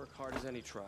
work hard as any tribe.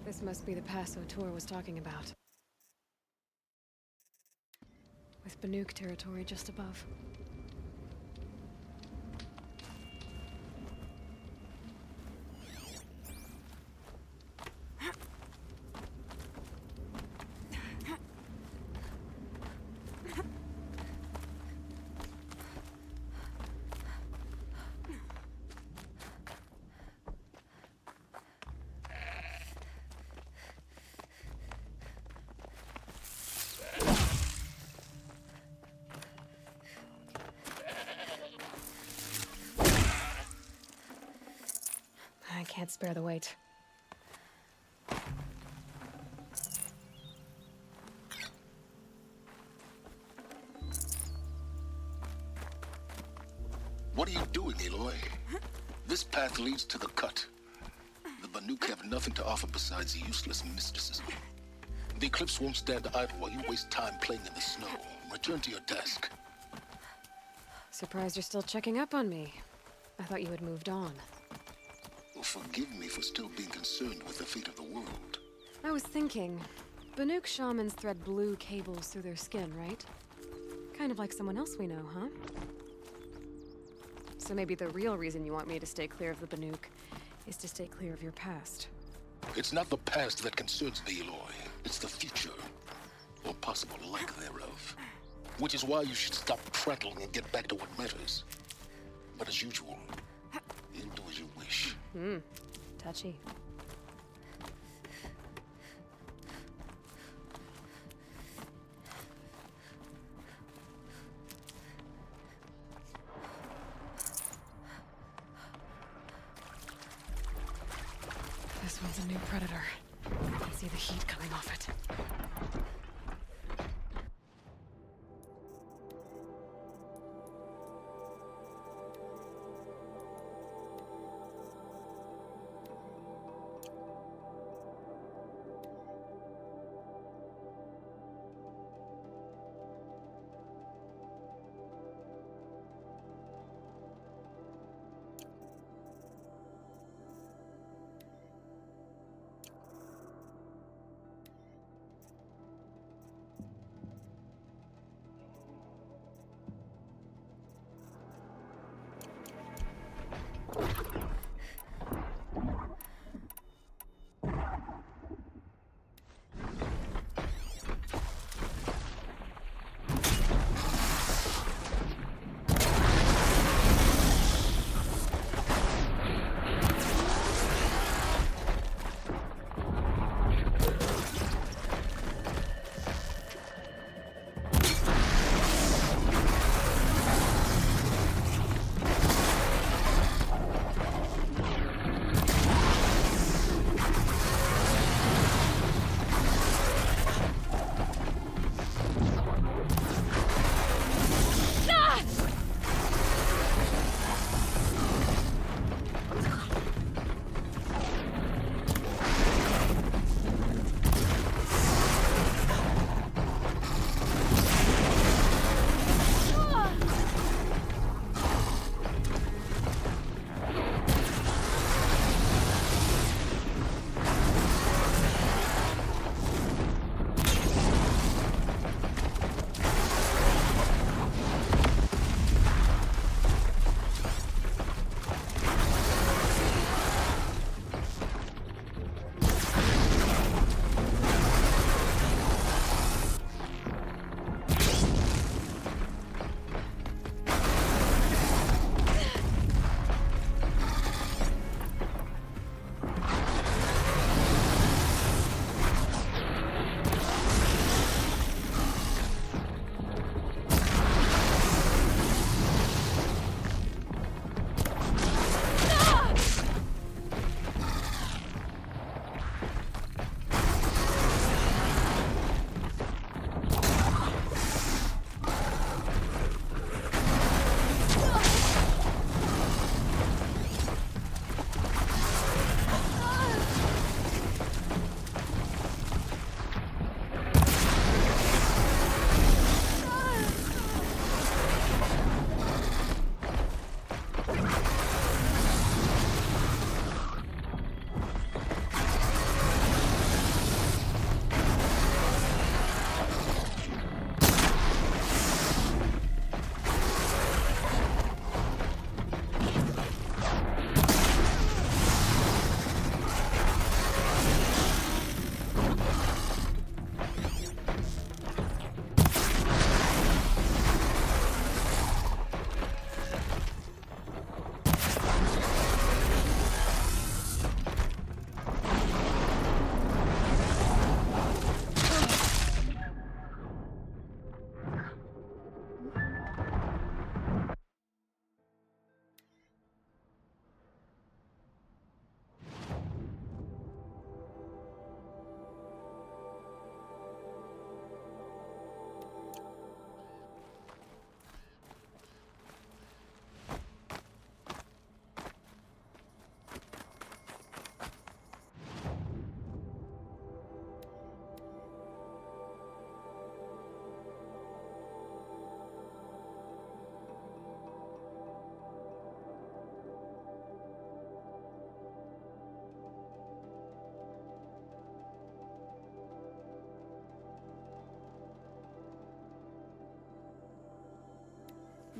This must be the pass O'Toole was talking about. With Banuk territory just above. I can't spare the weight. What are you doing, Aloy? This path leads to the cut. The Banuk have nothing to offer besides useless mysticism. The Eclipse won't stand idle while you waste time playing in the snow. Return to your desk. Surprised you're still checking up on me. I thought you had moved on. Well, forgive me for still being concerned with the fate of the world. I was thinking, Banuk shamans thread blue cables through their skin, right? Kind of like someone else we know, huh? So maybe the real reason you want me to stay clear of the Banuk is to stay clear of your past. It's not the past that concerns me, Aloy. It's the future. Or possible lack thereof. Which is why you should stop prattling and get back to what matters. But as usual, you do as you wish. Touchy. This one's a new predator. I can see the heat coming off it.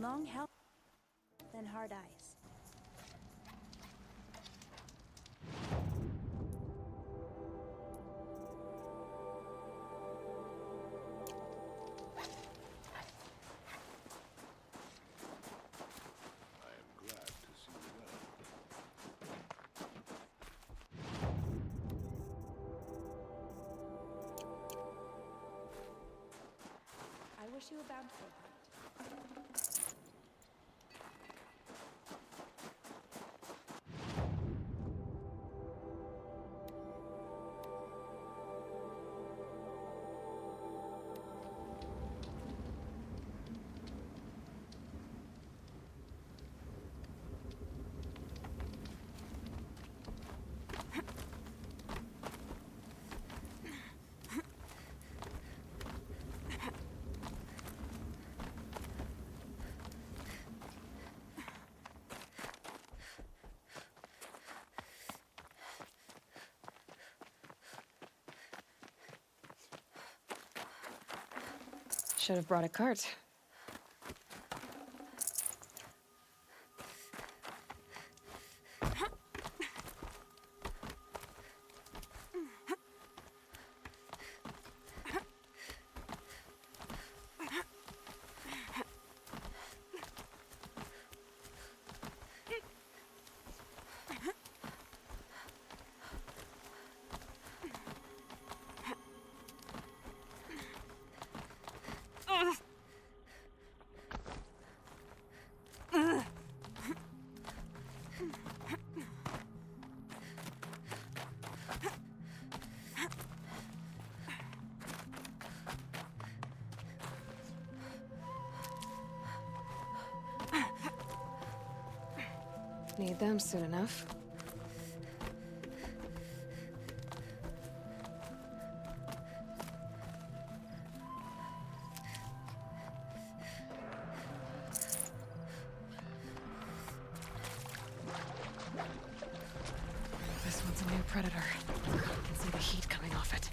long held than hard eyes. I am glad to see you well. I wish you a bountiful hunt. Should have brought a cart. Need them soon enough. This one's a new predator. I can see the heat coming off it.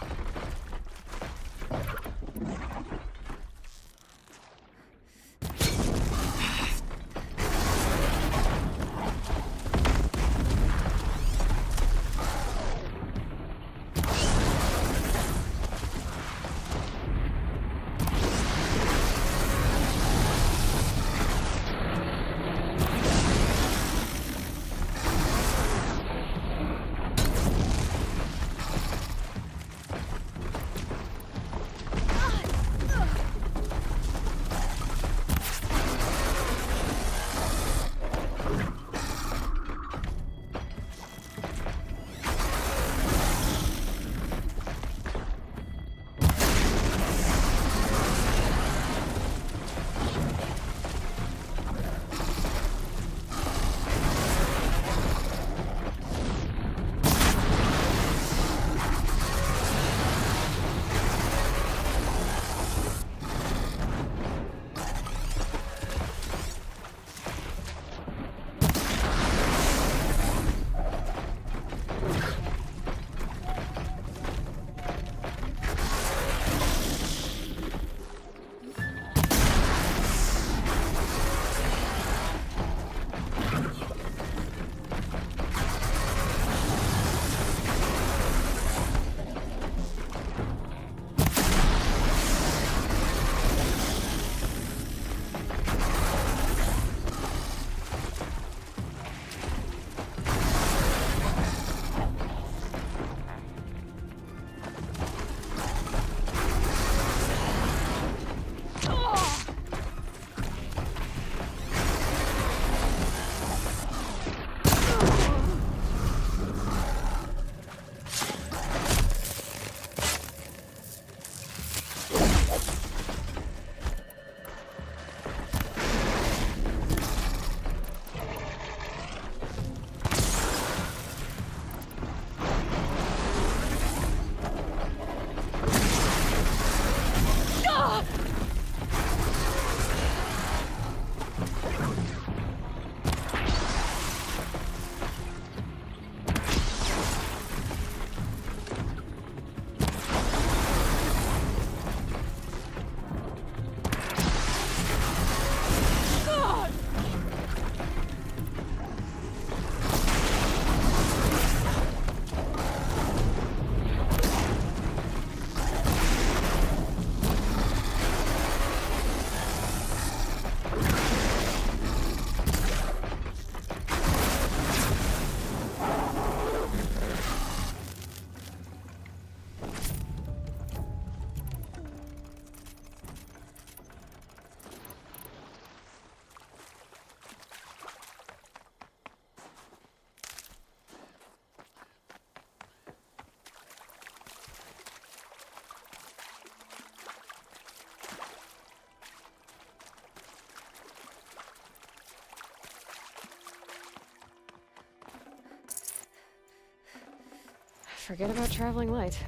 Forget about traveling light.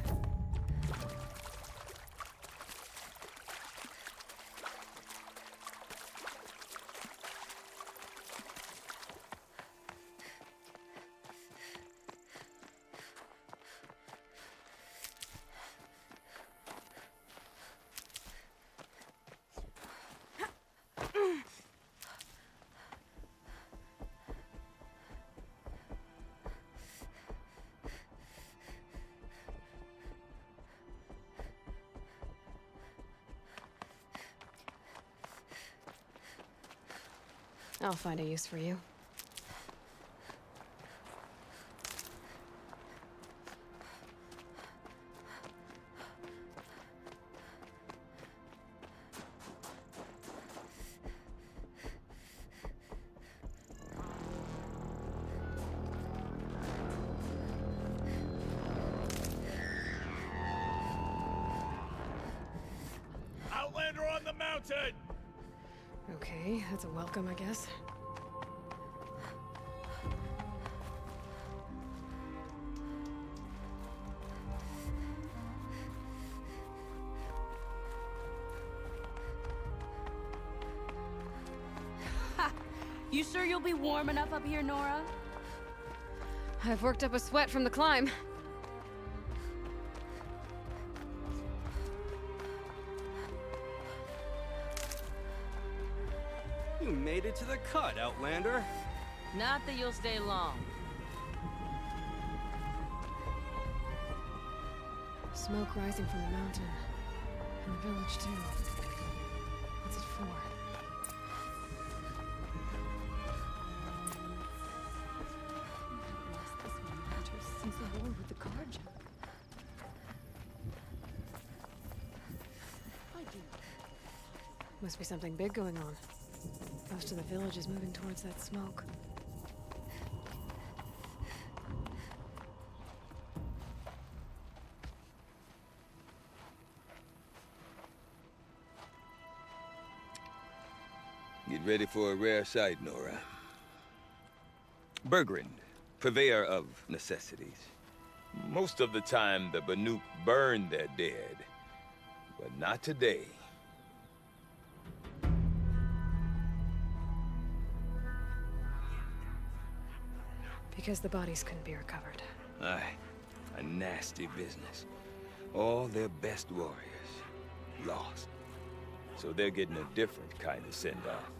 I'll find a use for you. Outlander on the mountain! Okay, that's a welcome, I guess. You sure you'll be warm enough up here, Nora? I've worked up a sweat from the climb. You made it to the cut, Outlander. Not that you'll stay long. Smoke rising from the mountain. And the village, too. What's it for? Since the war with the Carja. Must be something big going on. Most of the village is moving towards that smoke. Get ready for a rare sight, Nora. Bergrand, purveyor of necessities. Most of the time, the Banuk burn their dead. But not today. Because the bodies couldn't be recovered. Aye, a nasty business. All their best warriors lost. So they're getting a different kind of send-off.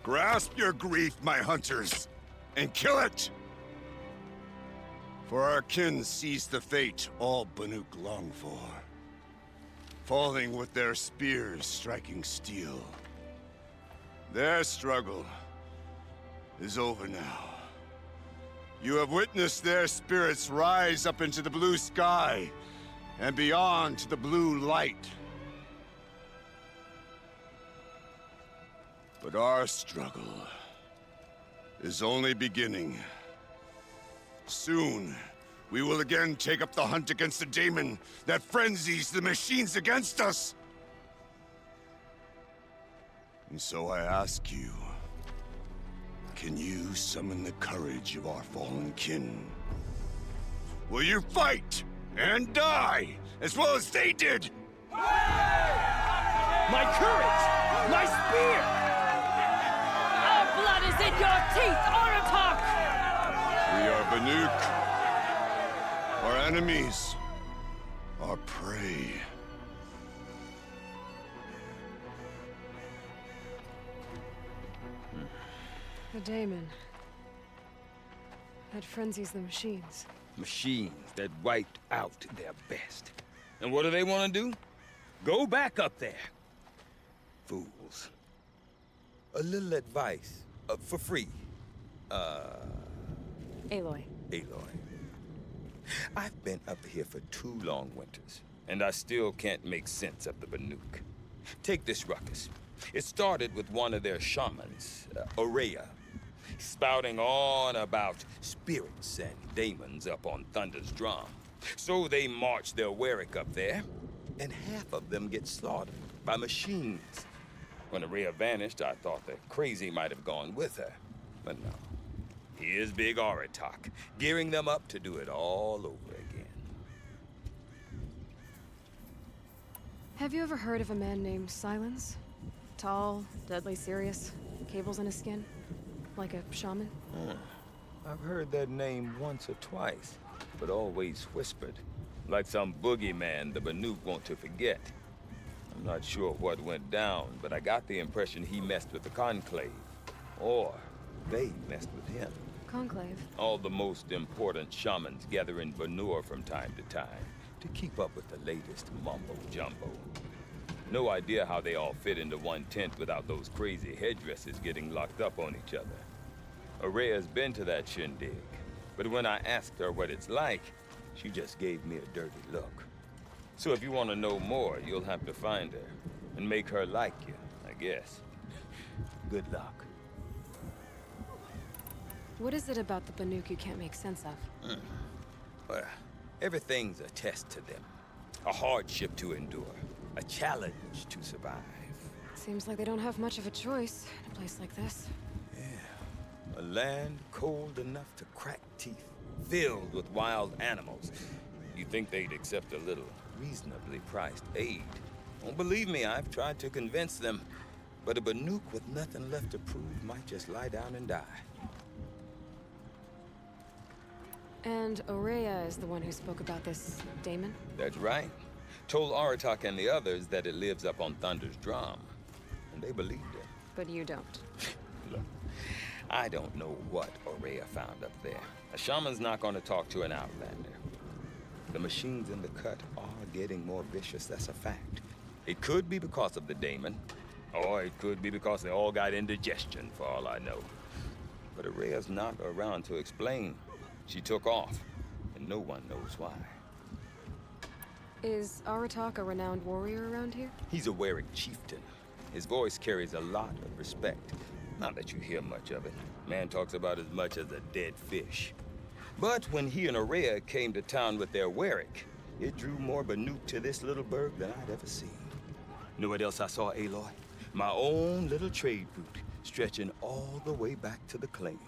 Grasp your grief, my hunters, and kill it! For our kin sees the fate all Banuk long for. Falling with their spears striking steel. Their struggle is over now. You have witnessed their spirits rise up into the blue sky and beyond to the blue light. But our struggle is only beginning. Soon, we will again take up the hunt against the daemon that frenzies the machines against us. And so I ask you, can you summon the courage of our fallen kin? Will you fight and die as well as they did? My courage! My spear! Our blood is in your teeth, Aratak! We are Banuk. Our enemies. Our prey. The daemon. That frenzies the machines. Machines that wiped out their best. And what do they want to do? Go back up there. Fools. A little advice, for free. Aloy. Aloy. I've been up here for 2 long winters, and I still can't make sense of the Banuk. Take this ruckus. It started with one of their shamans, Aurea, spouting on about spirits and daemons up on Thunder's drum. So they march their Warwick up there, and half of them get slaughtered by machines. When Aurea vanished, I thought the crazy might have gone with her, but no. Here's Big Aratak, gearing them up to do it all over again. Have you ever heard of a man named Silence? Tall, deadly serious, cables in his skin, like a shaman? I've heard that name once or twice, but always whispered, like some boogeyman the Banuk want to forget. I'm not sure what went down, but I got the impression he messed with the Conclave, or they messed with him. Conclave? All the most important shamans gather in Vanur from time to time to keep up with the latest mumbo-jumbo. No idea how they all fit into one tent without those crazy headdresses getting locked up on each other. Aurea's been to that shindig, but when I asked her what it's like, she just gave me a dirty look. So if you want to know more, you'll have to find her and make her like you, I guess. Good luck. What is it about the Banuk you can't make sense of? Well, everything's a test to them. A hardship to endure. A challenge to survive. Seems like they don't have much of a choice in a place like this. Yeah. A land cold enough to crack teeth, filled with wild animals. You'd think they'd accept a little reasonably priced aid. Don't believe me, I've tried to convince them. But a Banuk with nothing left to prove might just lie down and die. And Aurea is the one who spoke about this daemon? That's right. Told Aratak and the others that it lives up on Thunder's drum. And they believed it. But you don't. Look, I don't know what Aurea found up there. A shaman's not going to talk to an outlander. The machines in the cut are getting more vicious, that's a fact. It could be because of the daemon, or it could be because they all got indigestion, for all I know. But Aurea's not around to explain. She took off, and no one knows why. Is Aratak a renowned warrior around here? He's a Warwick chieftain. His voice carries a lot of respect. Not that you hear much of it. Man talks about as much as a dead fish. But when he and Aurea came to town with their Warwick, it drew more Banuk to this little burg than I'd ever seen. Know what else I saw, Aloy? My own little trade route, stretching all the way back to the claim.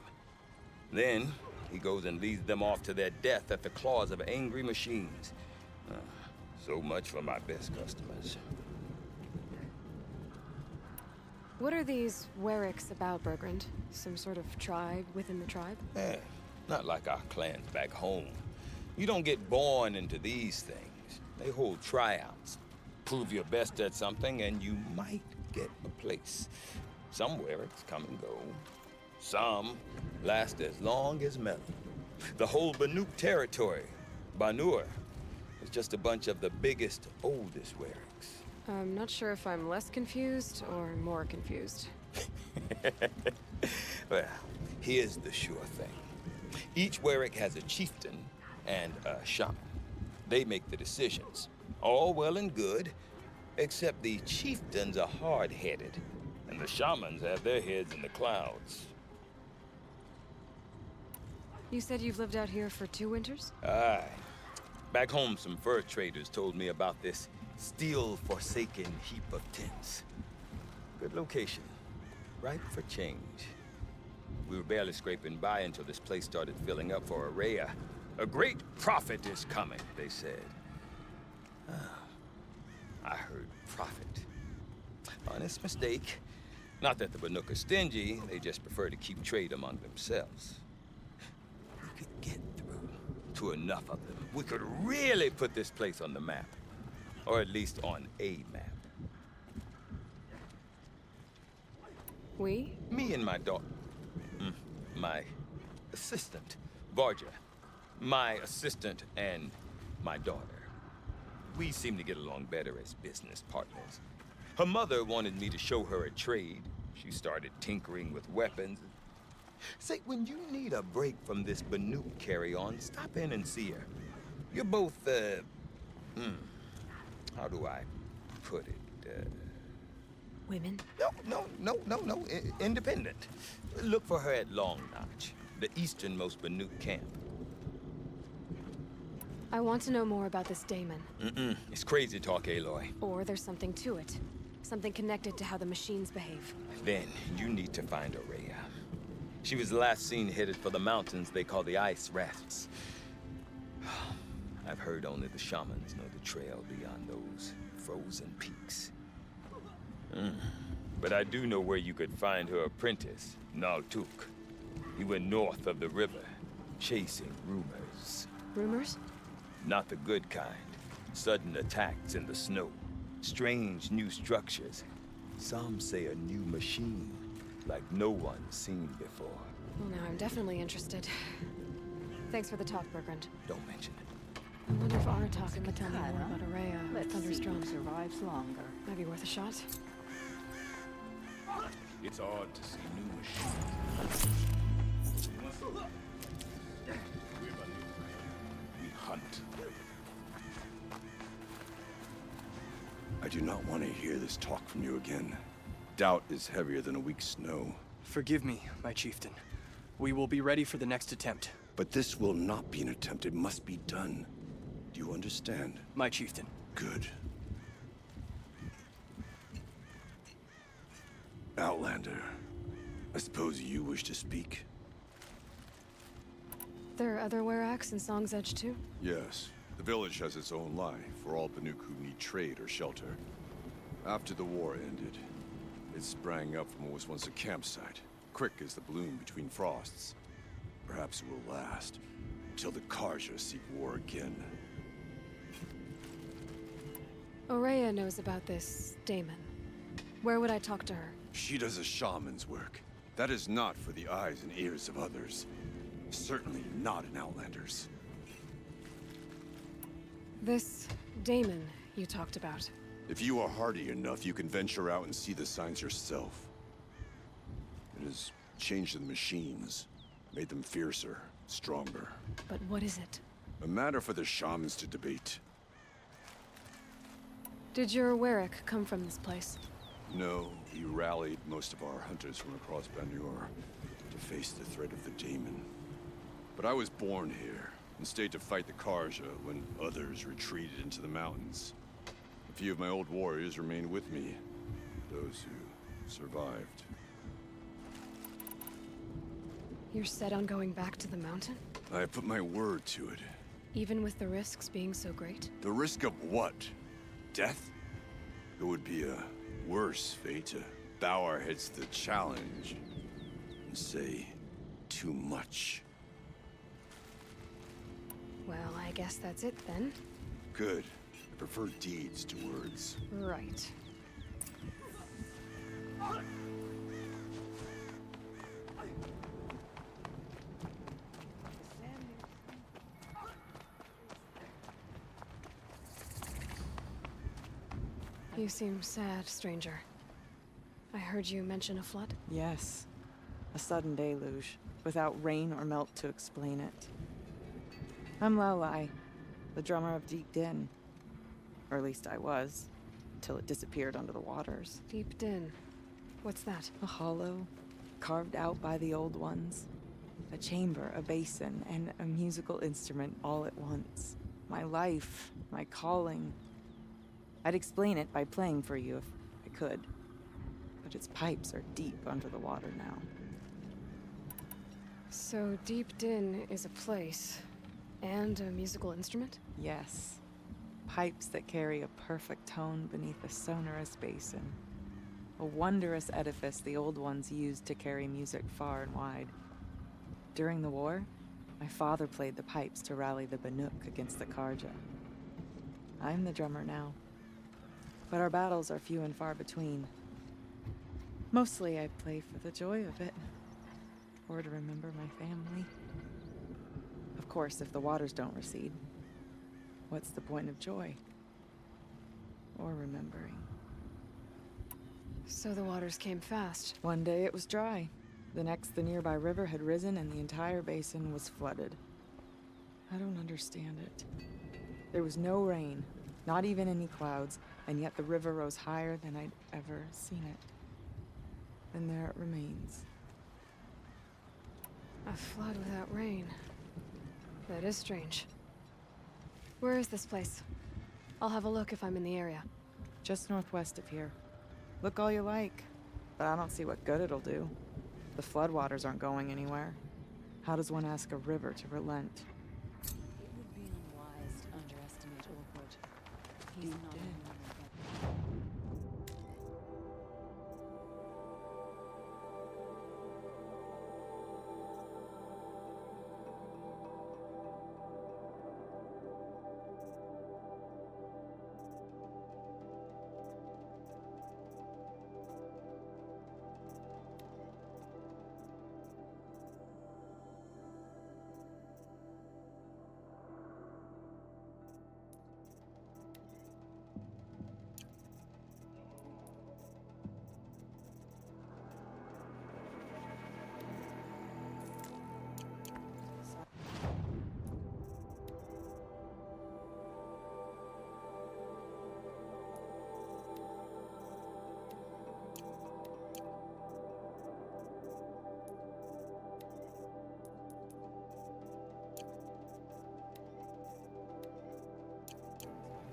Then, he goes and leads them off to their death at the claws of angry machines. So much for my best customers. What are these Warwicks about, Bergrand? Some sort of tribe within the tribe? Not like our clans back home. You don't get born into these things. They hold tryouts. Prove your best at something and you might get a place. Some Warwicks come and go. Some last as long as Melon. The whole Banuk territory, Banur, is just a bunch of the biggest, oldest Warwicks. I'm not sure if I'm less confused or more confused. Well, here's the sure thing. Each Warwick has a chieftain and a shaman. They make the decisions. All well and good, except the chieftains are hard-headed, and the shamans have their heads in the clouds. You said you've lived out here for 2 winters? Aye. Back home, some fur traders told me about this steel-forsaken heap of tents. Good location. ripe for change. We were barely scraping by until this place started filling up for Araya. A great prophet is coming, they said. I heard prophet. Honest mistake. Not that the Banuk are stingy, they just prefer to keep trade among themselves. We could get through to enough of them. We could really put this place on the map. Or at least on a map. We? Me and my daughter. My assistant, Varja. My assistant and my daughter. We seem to get along better as business partners. Her mother wanted me to show her a trade. She started tinkering with weapons. Say, when you need a break from this Banuk carry-on, stop in and see her. You're both, how do I put it? Women? No. Independent. Look for her at Long Notch, the easternmost Banuk camp. I want to know more about this Damon. It's crazy talk, Aloy. Or there's something to it. Something connected to how the machines behave. Then you need to find Araya. She was last seen headed for the mountains they call the Ice Rafts. I've heard only the shamans know the trail beyond those frozen peaks. But I do know where you could find her apprentice, Naltuk. He went north of the river, chasing rumors. Rumors? Not the good kind. Sudden attacks in the snow. Strange new structures. Some say a new machine, like no one's seen before. Well, now I'm definitely interested. Thanks for the talk, Bergrand. Don't mention it. I wonder if Aratak can tell me more about Araya and Let's see Thunderstrom. who survives longer. Might be worth a shot. It's odd to see new machines. We hunt. I do not want to hear this talk from you again. Doubt is heavier than a week's snow. Forgive me, my chieftain. We will be ready for the next attempt. But this will not be an attempt. It must be done. Do you understand? My chieftain. Good. Outlander, I suppose you wish to speak? There are other Weraks in Song's Edge too? Yes. The village has its own life for all Banuk who need trade or shelter. After the war ended, it sprang up from what was once a campsite, quick as the bloom between frosts. Perhaps it will last, till the Karja seek war again. Araya knows about this Damon. Where would I talk to her? She does a shaman's work. That is not for the eyes and ears of others. Certainly not an Outlander's. This Damon you talked about. If you are hardy enough, you can venture out and see the signs yourself. It has changed the machines, made them fiercer, stronger. But what is it? A matter for the shamans to debate. Did your Werak come from this place? No, we rallied most of our hunters from across Banur to face the threat of the Daemon. But I was born here and stayed to fight the Karja when others retreated into the mountains. A few of my old warriors remained with me, those who survived. You're set on going back to the mountain? I have put my word to it. Even with the risks being so great? The risk of what? Death? It would be a worse fate to bow our heads to the challenge and say too much. Well, I guess that's it then. Good. I prefer deeds to words. Right. You seem sad, stranger. I heard you mention a flood? Yes. A sudden deluge, without rain or melt to explain it. I'm Lelai, the drummer of Deep Din. Or at least I was, till it disappeared under the waters. Deep Din. What's that? A hollow, carved out by the old ones. A chamber, a basin, and a musical instrument all at once. My life, my calling. I'd explain it by playing for you if I could. but its pipes are deep under the water now. So Deep Din is a place and a musical instrument? Yes. Pipes that carry a perfect tone beneath a sonorous basin. A wondrous edifice the old ones used to carry music far and wide. During the war, my father played the pipes to rally the Banuk against the Karja. I'm the drummer now, but our battles are few and far between. Mostly I play for the joy of it, or to remember my family. Of course, if the waters don't recede, what's the point of joy? Or remembering? So the waters came fast. One day it was dry. The next, the nearby river had risen and the entire basin was flooded. I don't understand it. There was no rain, not even any clouds, and yet the river rose higher than I'd ever seen it. And there it remains. A flood without rain. That is strange. Where is this place? I'll have a look if I'm in the area. Just northwest of here. Look all you like, but I don't see what good it'll do. The floodwaters aren't going anywhere. How does one ask a river to relent? It would be unwise to underestimate Orkwood. He's Deep not Din. a normal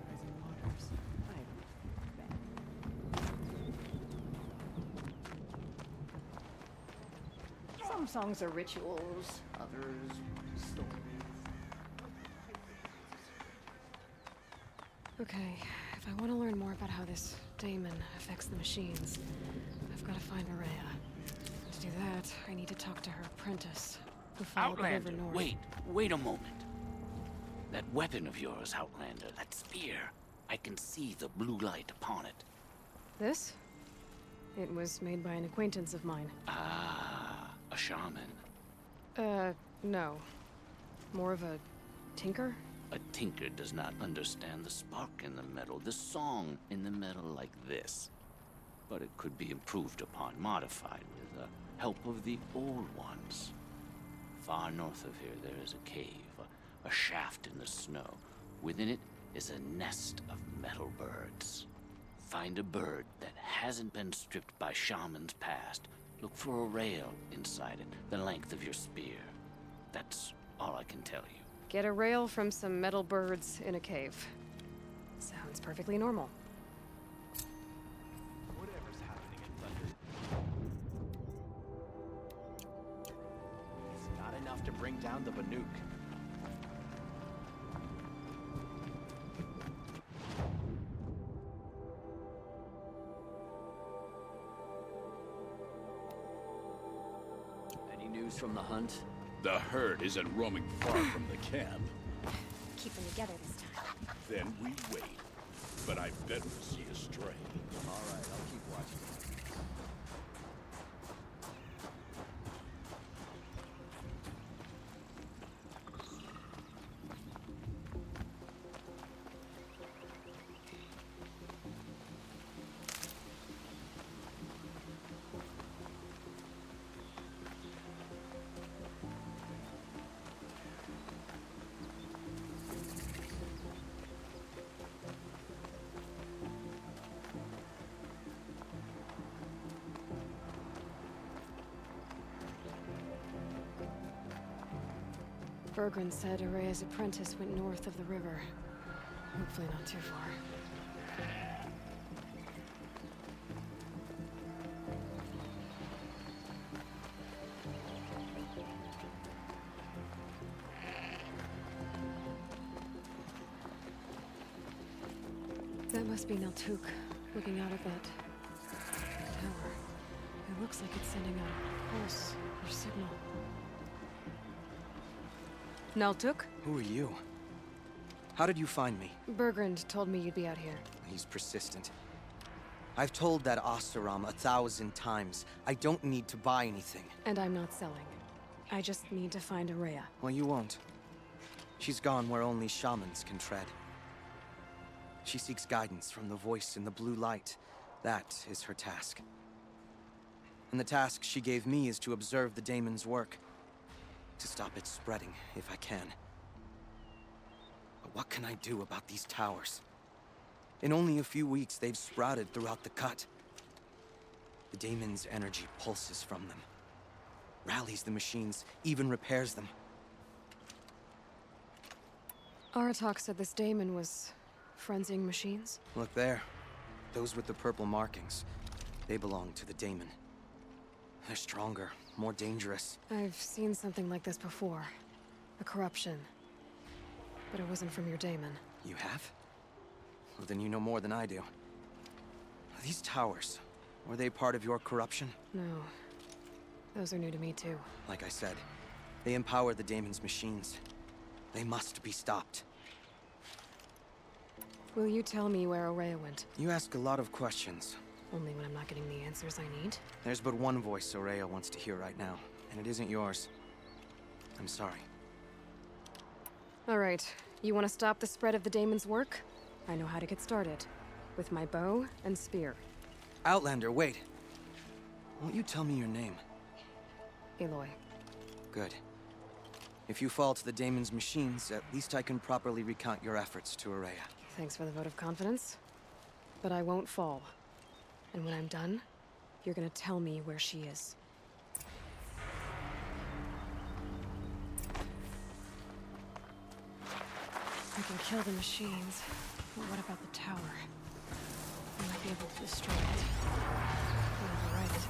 Rising waters. Some songs are rituals, others stories. Okay, if I want to learn more about how this daemon affects the machines, I've got to find Araya. To do that, I need to talk to her apprentice, who followed the river Outlander, north. wait a moment. That weapon of yours, Outlander, that spear. I can see the blue light upon it. This? It was made by an acquaintance of mine. Ah, a shaman. No. More of a tinker? A tinker does not understand the spark in the metal, the song in the metal like this. But it could be improved upon, modified with the help of the old ones. Far north of here there is a cave, a shaft in the snow. Within it is a nest of metal birds. Find a bird that hasn't been stripped by shamans past. Look for a rail inside it, the length of your spear. That's all I can tell you. Get a rail from some metal birds in a cave. Sounds perfectly normal. Whatever's happening at Thunder. It's not enough to bring down the Banuk. Any news from the hunt? The herd isn't roaming far from the camp. Keep them together this time. Then we wait. But I bet we'll see a stray. All right, I'll keep watching. Bergren said Araya's apprentice went north of the river. Hopefully not too far. That must be Naltuk, looking out at that tower. It looks like it's sending a pulse or signal. Naltuk? Who are you? How did you find me? Bergrand told me you'd be out here. He's persistent. I've told that Oseram 1,000 times. I don't need to buy anything. And I'm not selling. I just need to find Araya. Well, you won't. She's gone where only shamans can tread. She seeks guidance from the voice in the blue light. That is her task. And the task she gave me is to observe the daemon's work. To stop it spreading, if I can. But what can I do about these towers? In only a few weeks, they've sprouted throughout the cut. The daemon's energy pulses from them. Rallies the machines, even repairs them. Aratak said this daemon was frenzying machines? Look there. Those with the purple markings. They belong to the daemon. They're stronger, more dangerous. I've seen something like this before. A corruption. But it wasn't from your daemon. You have? Well, then you know more than I do. These towers, were they part of your corruption? No. Those are new to me, too. Like I said, they empower the daemon's machines. They must be stopped. Will you tell me where Araya went? You ask a lot of questions. Only when I'm not getting the answers I need. There's but one voice Araya wants to hear right now, and it isn't yours. I'm sorry. All right. You want to stop the spread of the daemon's work? I know how to get started. With my bow and spear. Outlander, wait. Won't you tell me your name? Aloy. Good. If you fall to the daemon's machines, at least I can properly recount your efforts to Araya. Thanks for the vote of confidence. But I won't fall. And when I'm done, you're gonna tell me where she is. I can kill the machines, but what about the tower? I might be able to destroy it. You're right.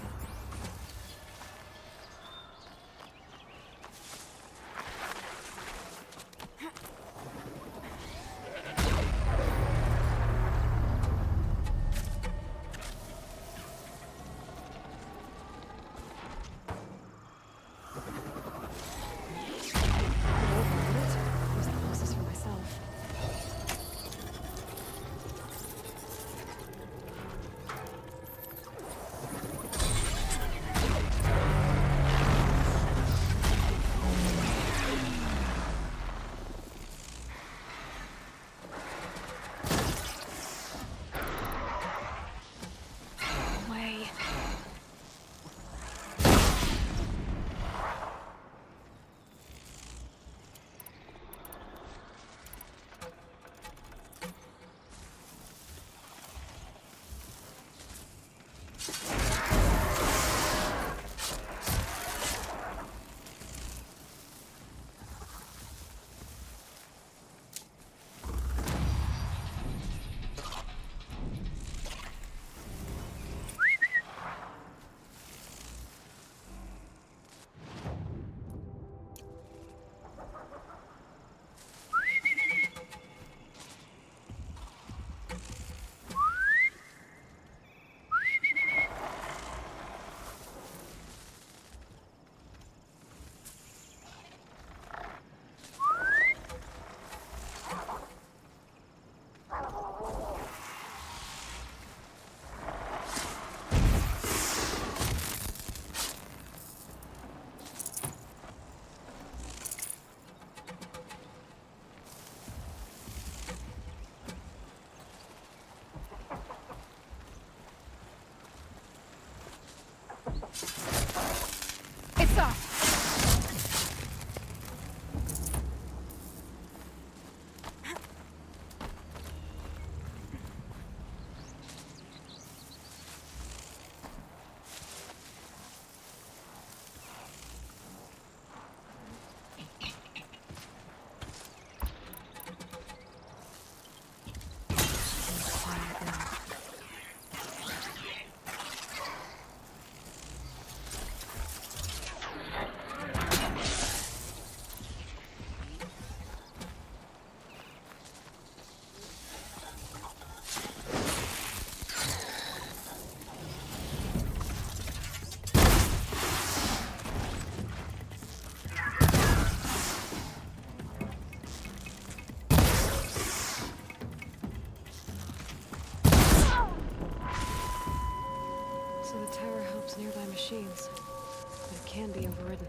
The tower helps nearby machines, but it can be overridden.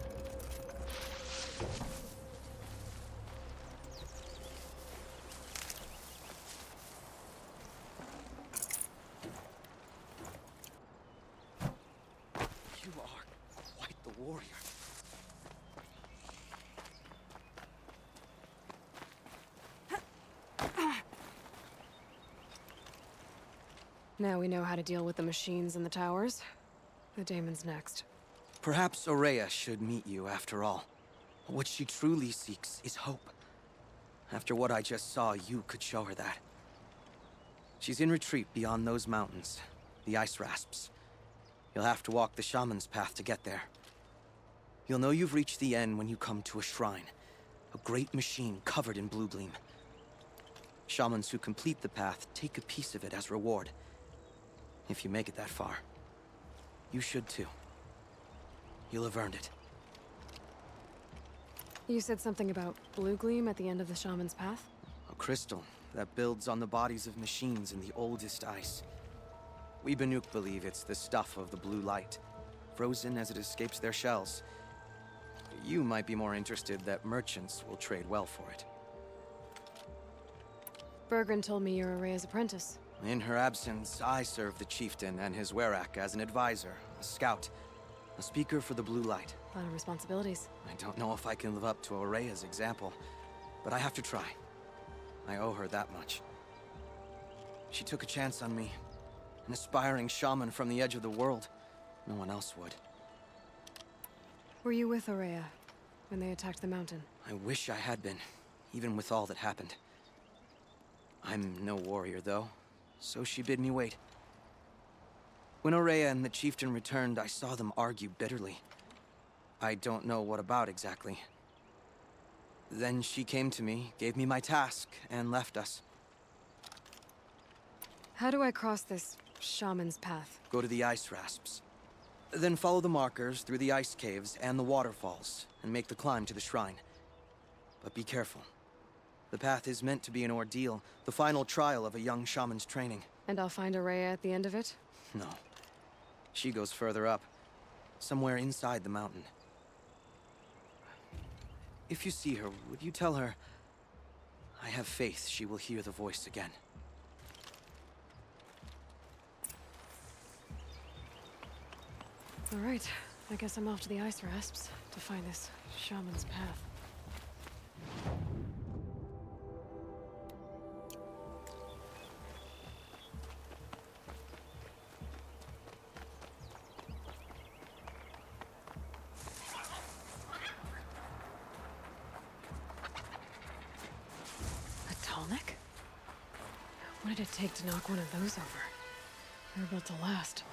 You are quite the warrior. Now we know how to deal with the machines and the towers. The daemon's next. Perhaps Aurea should meet you after all. What she truly seeks is hope. After what I just saw, you could show her that. She's in retreat beyond those mountains, the ice rasps. You'll have to walk the shaman's path to get there. You'll know you've reached the end when you come to a shrine. A great machine covered in blue gleam. Shamans who complete the path take a piece of it as reward. If you make it that far, you should too. You'll have earned it. You said something about blue gleam at the end of the shaman's path? A crystal that builds on the bodies of machines in the oldest ice. We Banuk believe it's the stuff of the blue light, frozen as it escapes their shells. You might be more interested that merchants will trade well for it. Bergren told me you're Aurea's apprentice. In her absence, I serve the chieftain and his werak as an advisor, a scout, a speaker for the blue light. A lot of responsibilities. I don't know if I can live up to Aurea's example, but I have to try. I owe her that much. She took a chance on me. An aspiring shaman from the edge of the world. No one else would. Were you with Aurea when they attacked the mountain? I wish I had been, even with all that happened. I'm no warrior, though, so she bid me wait. When Aurea and the chieftain returned, I saw them argue bitterly. I don't know what about exactly. Then she came to me, gave me my task, and left us. How do I cross this shaman's path? Go to the ice rasps. Then follow the markers through the ice caves and the waterfalls, and make the climb to the shrine. But be careful. The path is meant to be an ordeal, the final trial of a young shaman's training. And I'll find Aurea at the end of it? No. She goes further up, somewhere inside the mountain. If you see her, would you tell her, I have faith she will hear the voice again. All right, I guess I'm off to the ice rasps to find this shaman's path. What did it take to knock one of those over? They're built to last.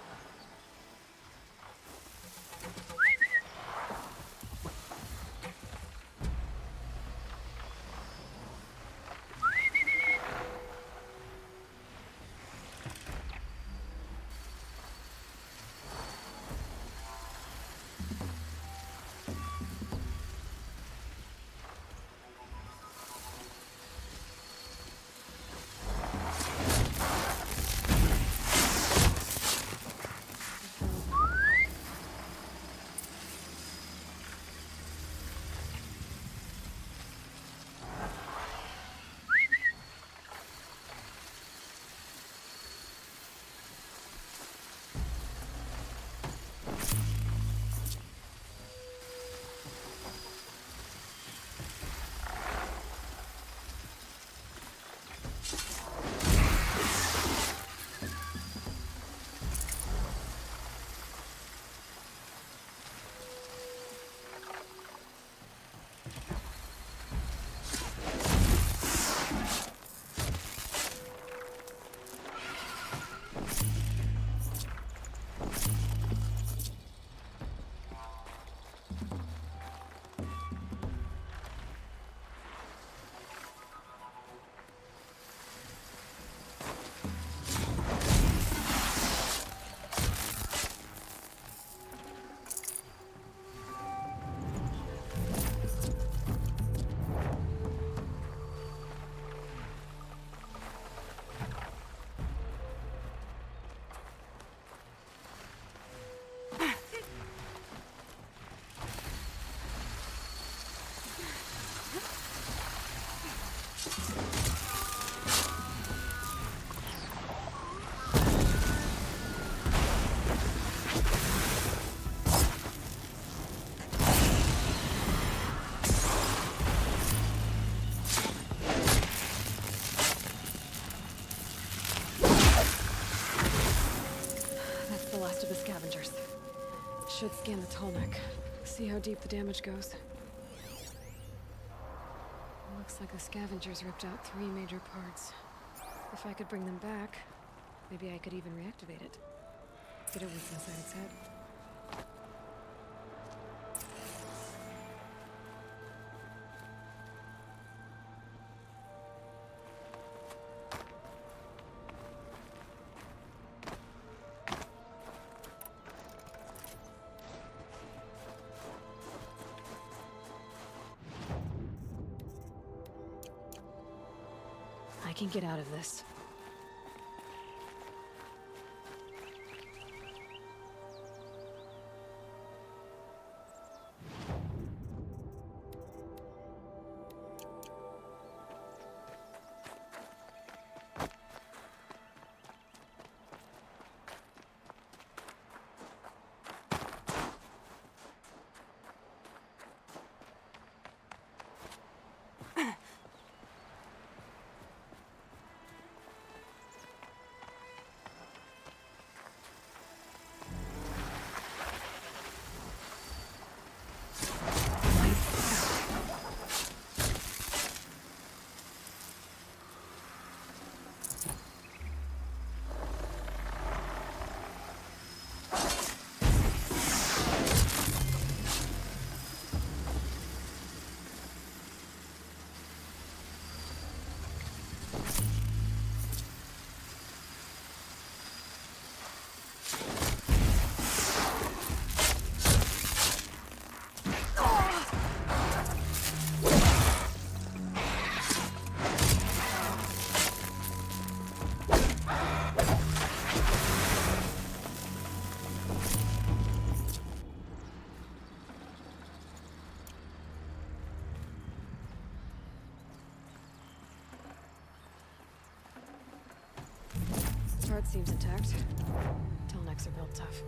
should scan the Tolmec. See how deep the damage goes. Looks like the scavengers ripped out 3 major parts. If I could bring them back, maybe I could even reactivate it. Get a weak inside its head. I can get out of this. Heart seems intact. Telnecs are built tough.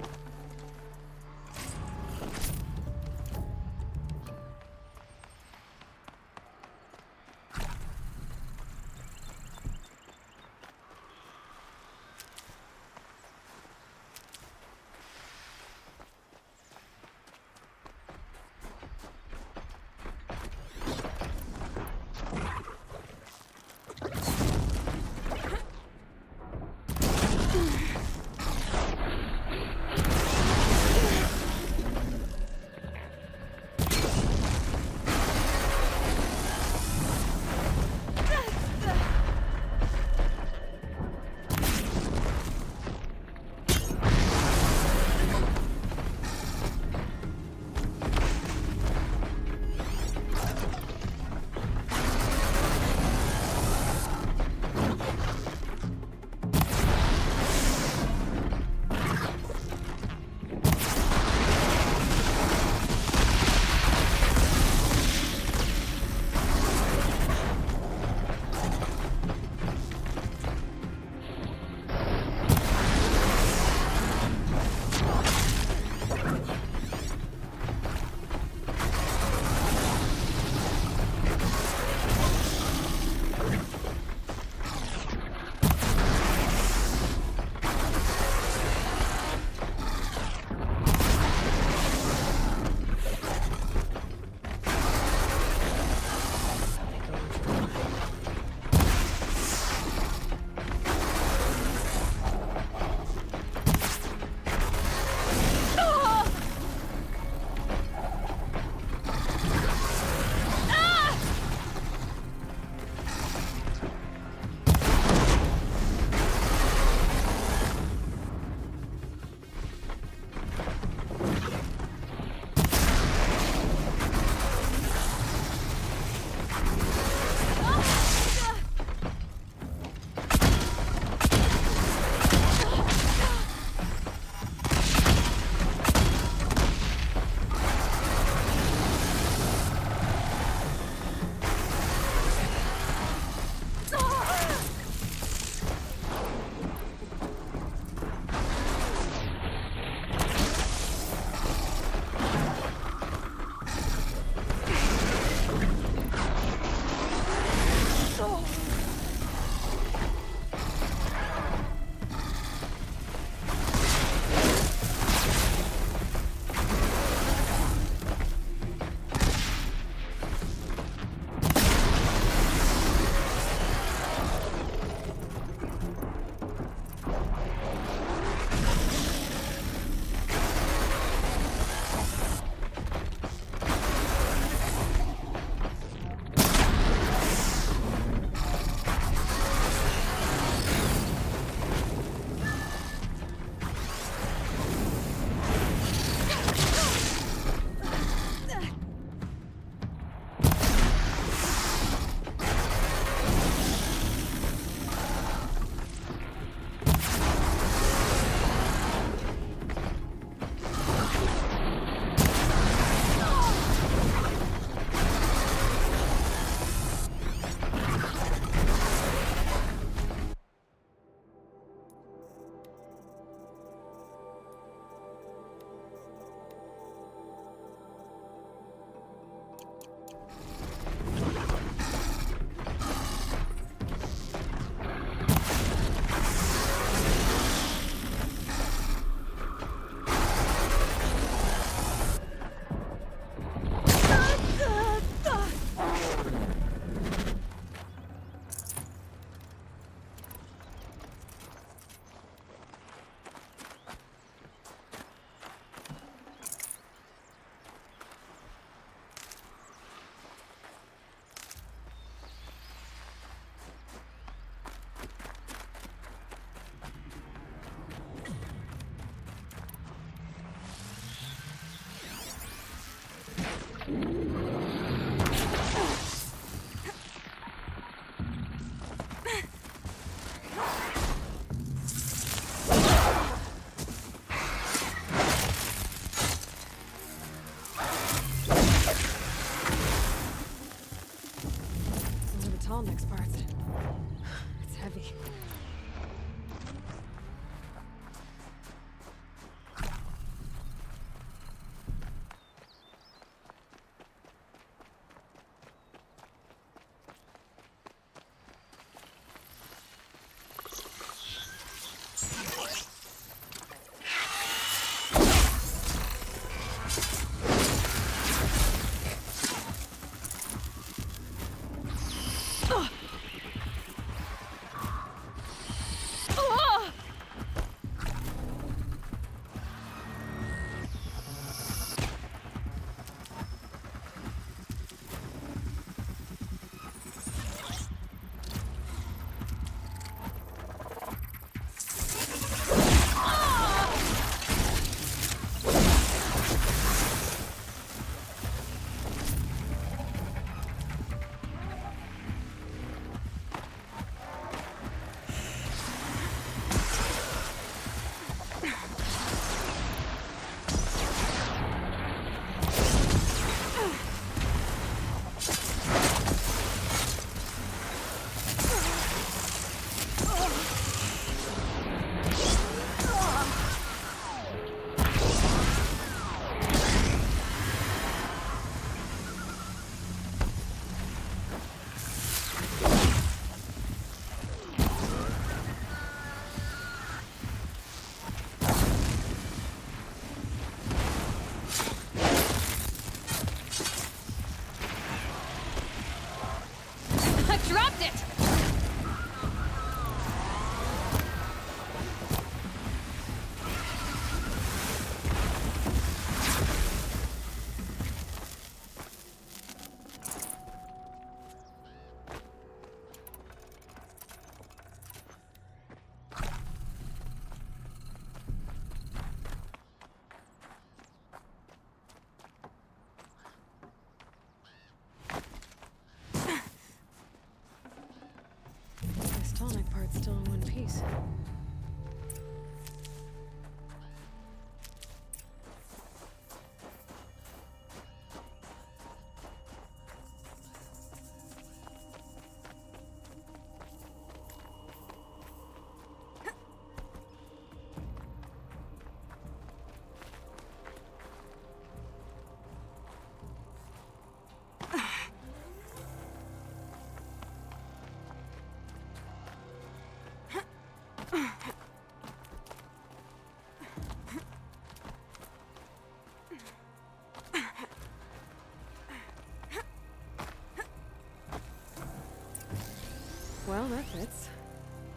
Well, that fits.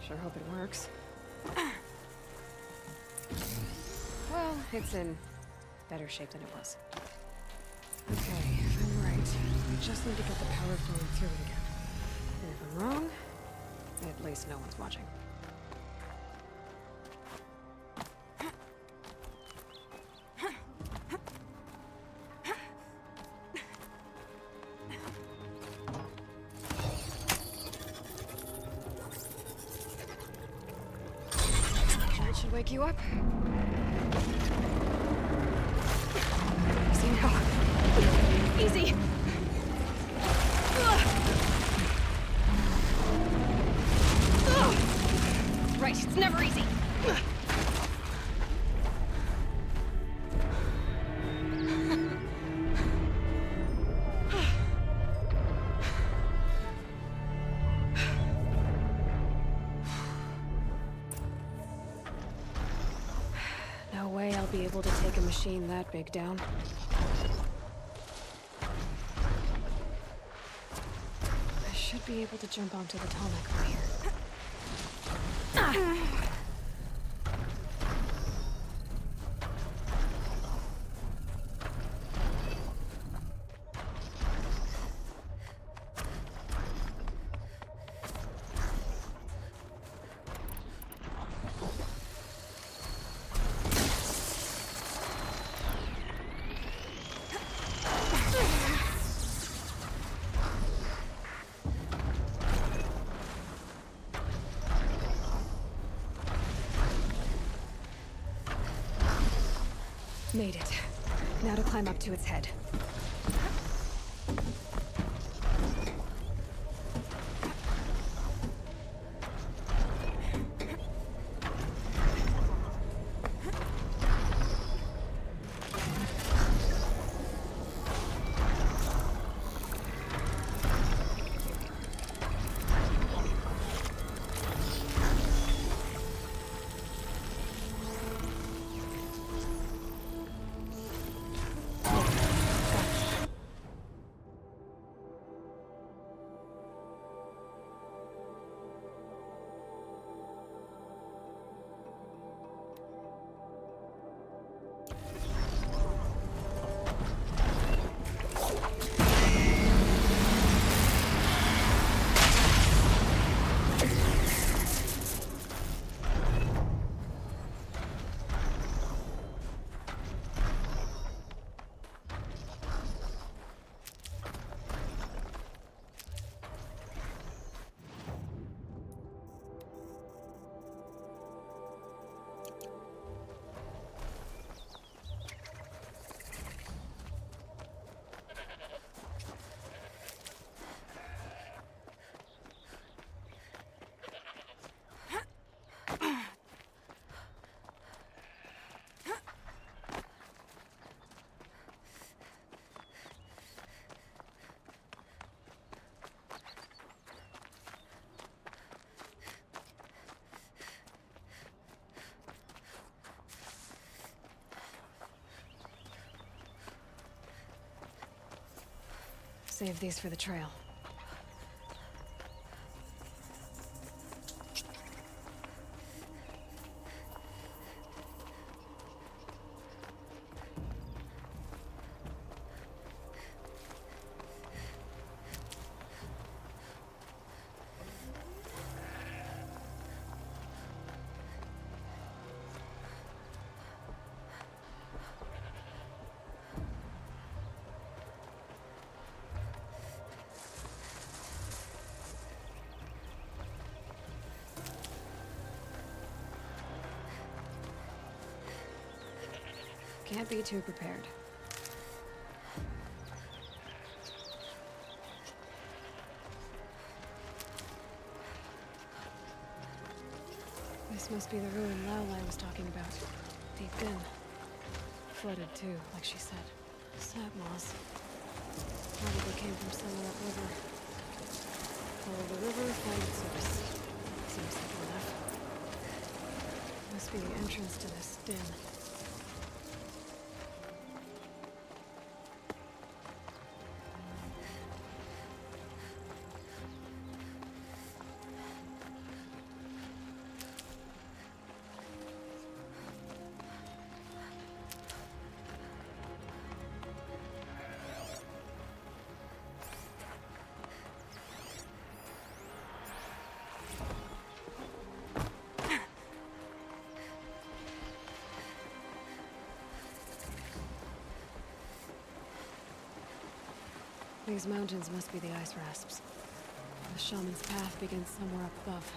Sure hope it works. Well, it's in better shape than it was. Okay, if I'm right, I just need to get the power flowing through it again. And if I'm wrong, at least no one's watching. That should wake you up. Easy now. Easy! Right, it's never easy. No way I'll be able to take a machine that big down. I should be able to jump onto the tonic from here. Made it. Now to climb up to its head. Save these for the trail. Can't be too prepared. This must be the ruin Laolai was talking about. Deep in. Flooded too, like she said. Snap moss. Probably came from somewhere upriver. Follow the river, find its source. Seems simple enough. be the entrance to this den. These mountains must be the ice rasps. The shaman's path begins somewhere up above.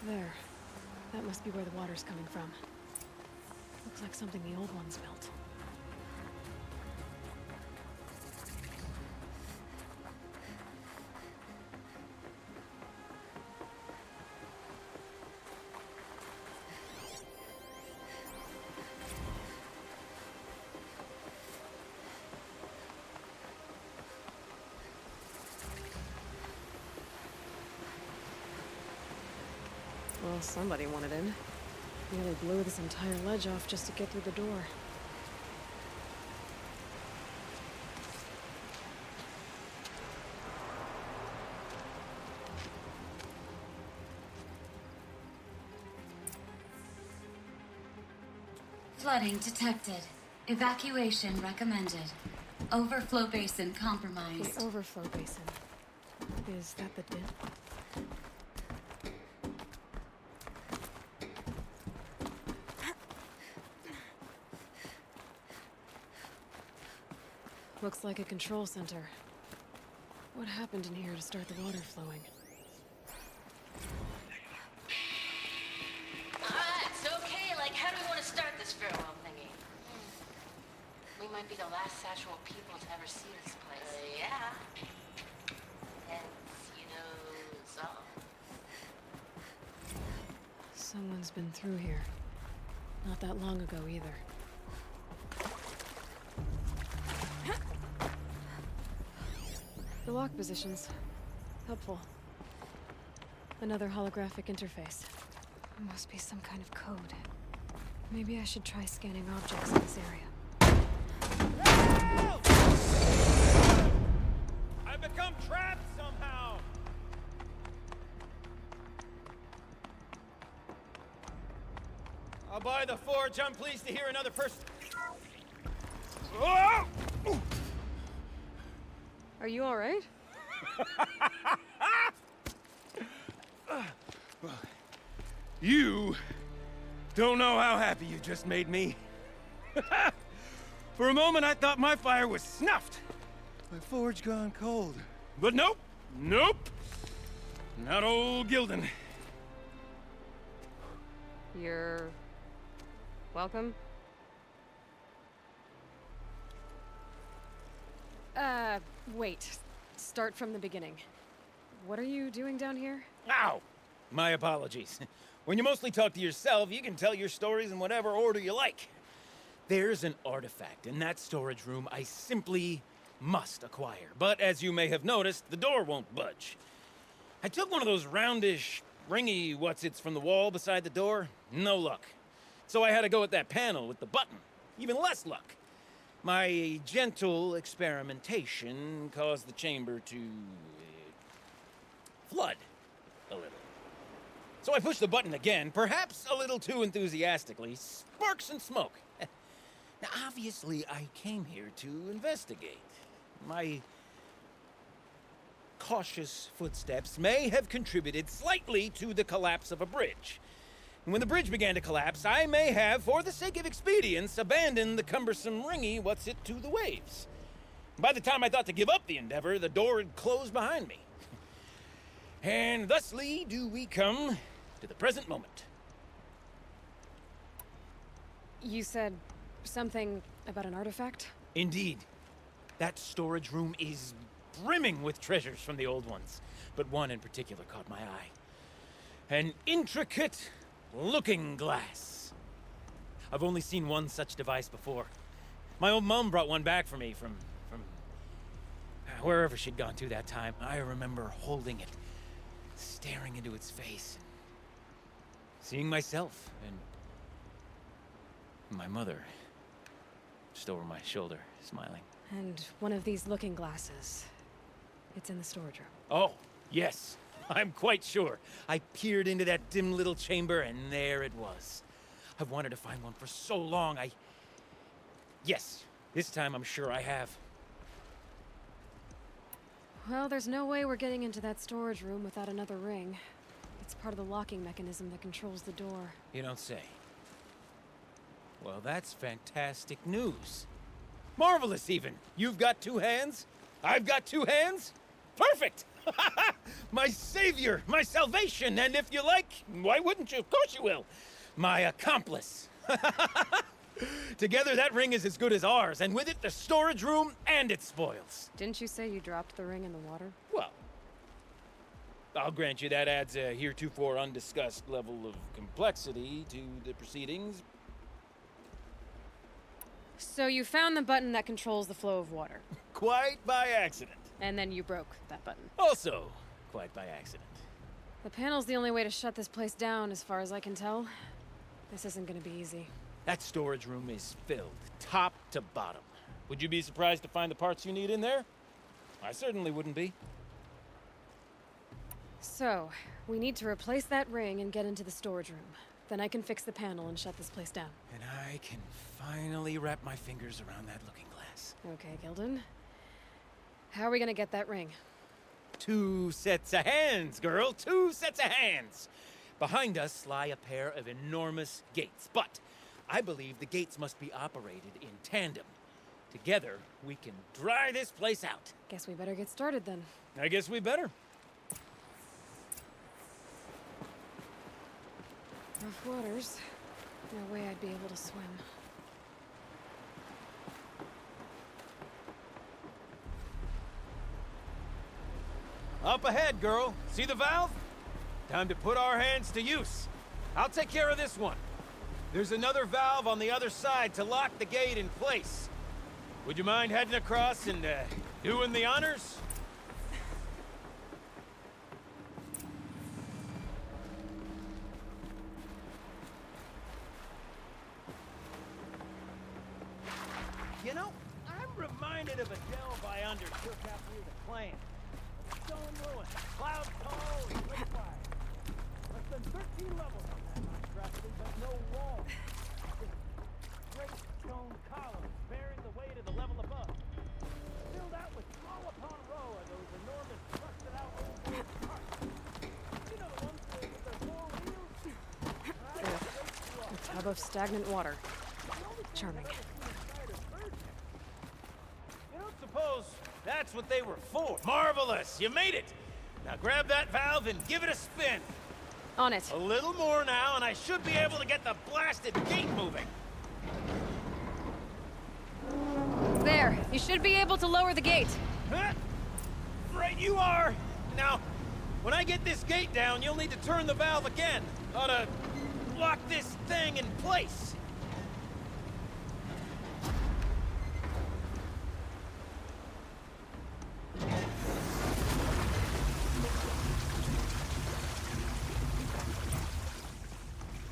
There. That must be where the water's coming from. Looks like something the old ones built. Well, somebody wanted in. Nearly blew this entire ledge off just to get through the door. Flooding detected. Evacuation recommended. Overflow basin compromised. The overflow basin. Is that the den? Looks like a control center. What happened in here to start the water flowing? It's okay. Like, how do we want to start this farewell thingy? We might be the last Satchel people to ever see this place. Yeah. Hence, you know, so. Someone's been through here. Not that long ago, either. The lock positions. Helpful. Another holographic interface. Must be some kind of code. Maybe I should try scanning objects in this area. I've become trapped somehow! I'll buy the forge. I'm pleased to hear another person. Oh! Are you all right? You don't know how happy you just made me. For a moment, I thought my fire was snuffed. My forge gone cold. But nope, nope. Not old Gildan. You're... welcome? Wait. Start from the beginning. What are you doing down here? Ow! My apologies. When you mostly talk to yourself, you can tell your stories in whatever order you like. There's an artifact in that storage room I simply must acquire. But as you may have noticed, the door won't budge. I took one of those roundish, ringy what's-its from the wall beside the door. No luck. So I had to go with that panel with the button. Even less luck. My gentle experimentation caused the chamber to flood a little. So I pushed the button again, perhaps a little too enthusiastically. Sparks and smoke. Now, obviously, I came here to investigate. My cautious footsteps may have contributed slightly to the collapse of a bridge. And when the bridge began to collapse, I may have, for the sake of expedience, abandoned the cumbersome ringy what's-it to the waves. By the time I thought to give up the endeavor, the door had closed behind me. And thusly do we come to the present moment. You said something about an artifact? Indeed. That storage room is brimming with treasures from the old ones, but one in particular caught my eye. An intricate looking glass. I've only seen one such device before. My old mom brought one back for me from wherever she'd gone to that time. I remember holding it, staring into its face, and seeing myself and my mother just over my shoulder, smiling. And one of these looking glasses. It's in the storage room. Oh, yes. I'm quite sure. I peered into that dim little chamber, and there it was. I've wanted to find one for so long. Yes, this time I'm sure I have. Well, there's no way we're getting into that storage room without another ring. It's part of the locking mechanism that controls the door. You don't say. Well, that's fantastic news. Marvelous, even. You've got two hands. I've got two hands. Perfect! My savior, my salvation, and if you like, why wouldn't you? Of course you will. My accomplice. Together, that ring is as good as ours, and with it, the storage room and its spoils. Didn't you say you dropped the ring in the water? Well, I'll grant you that adds a heretofore undiscussed level of complexity to the proceedings. So you found the button that controls the flow of water. Quite by accident. And then you broke that button. Also, quite by accident. The panel's the only way to shut this place down, as far as I can tell. This isn't gonna be easy. That storage room is filled, top to bottom. Would you be surprised to find the parts you need in there? I certainly wouldn't be. So, we need to replace that ring and get into the storage room. Then I can fix the panel and shut this place down. And I can finally wrap my fingers around that looking glass. Okay, Gilden. How are we gonna get that ring? 2 sets of hands, girl. 2 sets of hands. Behind us lie a pair of enormous gates, but I believe the gates must be operated in tandem. Together, we can dry this place out. Guess we better get started then. I guess we better. Rough waters. No way I'd be able to swim. Up ahead, girl. See the valve? Time to put our hands to use. I'll take care of this one. There's another valve on the other side to lock the gate in place. Would you mind heading across and doing the honors? You know, I'm reminded of a delve I undertook after the clan. Stone ruin, cloud tall, and quick fire. Less than 13 levels on that monstrosity, but no walls. Just great stone columns bearing the weight of the level above. Filled out with row upon row of those enormous rusted out old world carts. You know the ones with their 4 wheels? A tub of stagnant water. Charming. You don't suppose that's what they were for? Marvelous! You made it! Now grab that valve and give it a spin. On it. A little more now, and I should be able to get the blasted gate moving. There. You should be able to lower the gate. Huh? Right you are! Now, when I get this gate down, you'll need to turn the valve again. Ought to lock this thing in place.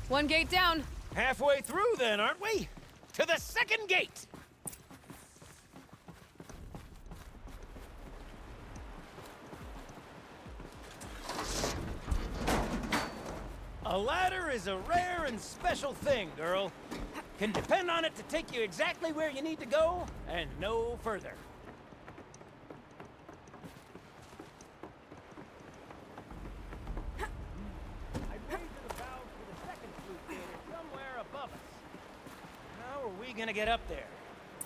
One gate down. Halfway through then, aren't we? To the second gate! A ladder is a rare and special thing, girl. Can depend on it to take you exactly where you need to go, and no further. I raised the valve for the second we gonna get up there?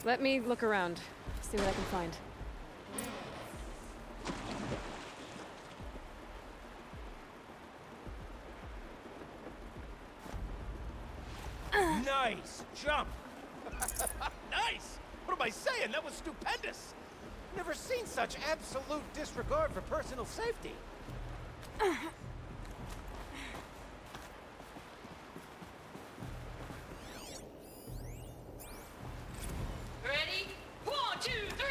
Let me look around, see what I can find. Nice jump! Nice! What am I saying? That was stupendous! Never seen such absolute disregard for personal safety. Ready? 1, 2, 3,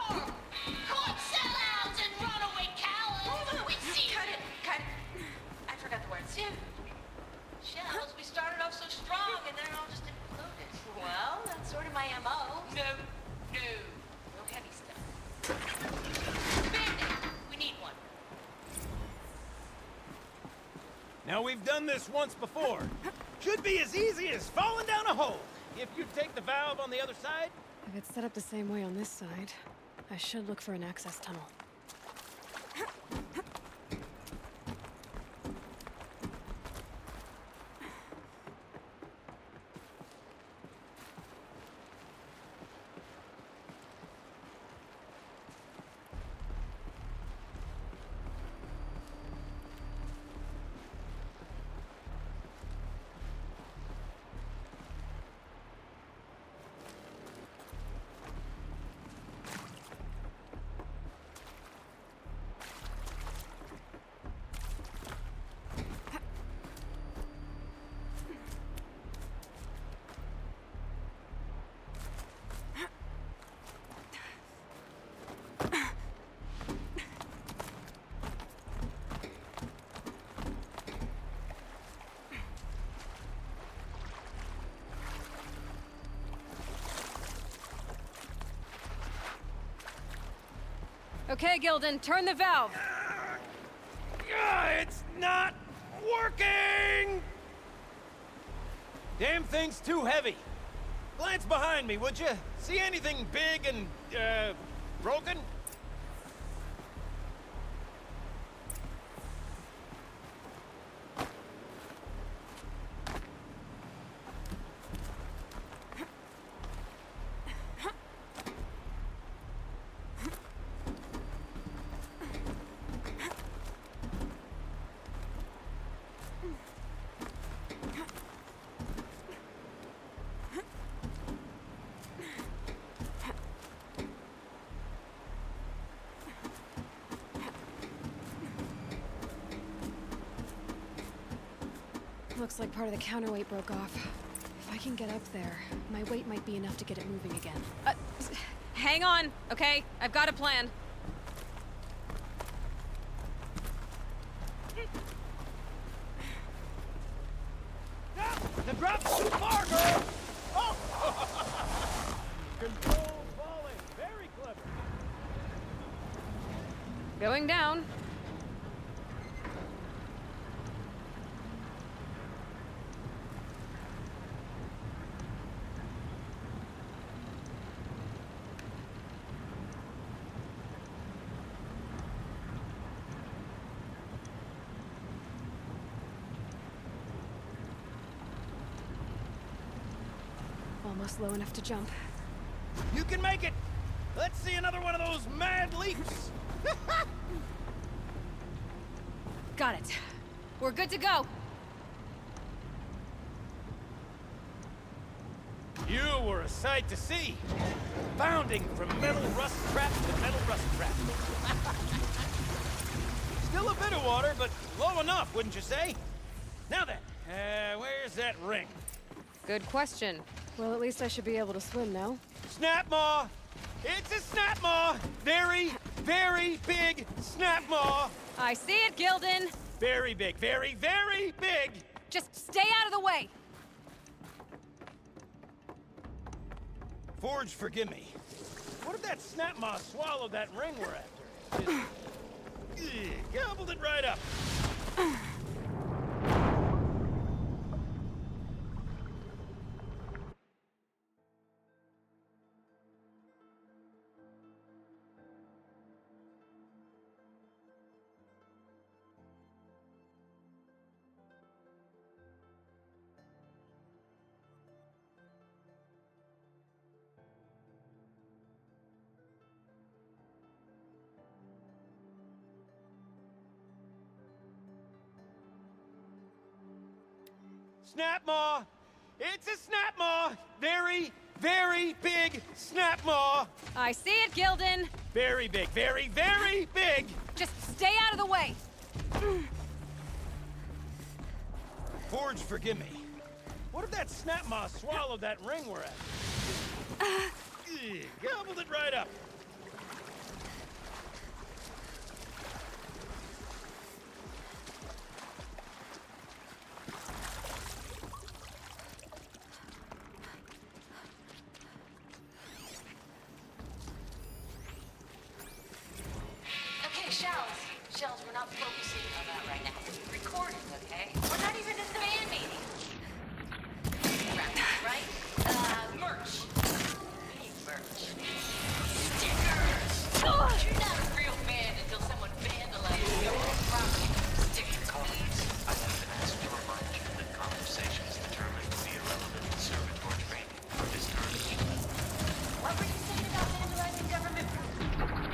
4! Court sellouts and runaway cowards! We see Cut it! Cut it! I forgot the words. Yeah. Shells, we started off so strong and then it all just imploded. Well, that's sort of my MO. No. No heavy stuff. Band-Aid. We need one. Now, we've done this once before. Should be as easy as falling down a hole. If you take the valve on the other side... If it's set up the same way on this side, I should look for an access tunnel. Okay, Gildan, turn the valve. It's not working! Damn thing's too heavy. Glance behind me, would you? See anything big and, broken? Looks like part of the counterweight broke off. If I can get up there, my weight might be enough to get it moving again. Hang on, okay? I've got a plan. The drop's too far, girl! Oh! Control falling. Very clever. Going down. Almost low enough to jump. You can make it! Let's see another one of those mad leaps! Got it. We're good to go. You were a sight to see. Bounding from metal rust trap to metal rust trap. Still a bit of water, but low enough, wouldn't you say? Now then, where's that ring? Good question. Well, at least I should be able to swim now. Snap maw! It's a snap maw! Very, very big snap maw! I see it, Gildan! Very big, very, very big! Just stay out of the way! Forge, forgive me. What if that snap maw swallowed that ring we're after? Just, gobbled it right up. Snap maw! It's a snap maw! Very, very big snap maw! I see it, Gildan! Very big, very, very big! Just stay out of the way! Forge, forgive me. What if that snap maw swallowed that ring we're at? Gobbled it right up. Okay, Shells, we're not focusing on that right now. We're recording, okay? We're not even in the band meeting. Right? Merch. We need merch. Stickers! You're not a real band until someone vandalizes your property. Sticker cards. I have been asked to remind you that conversations determined to be irrelevant in servitor training are discouraged. What were you saying about vandalizing government property?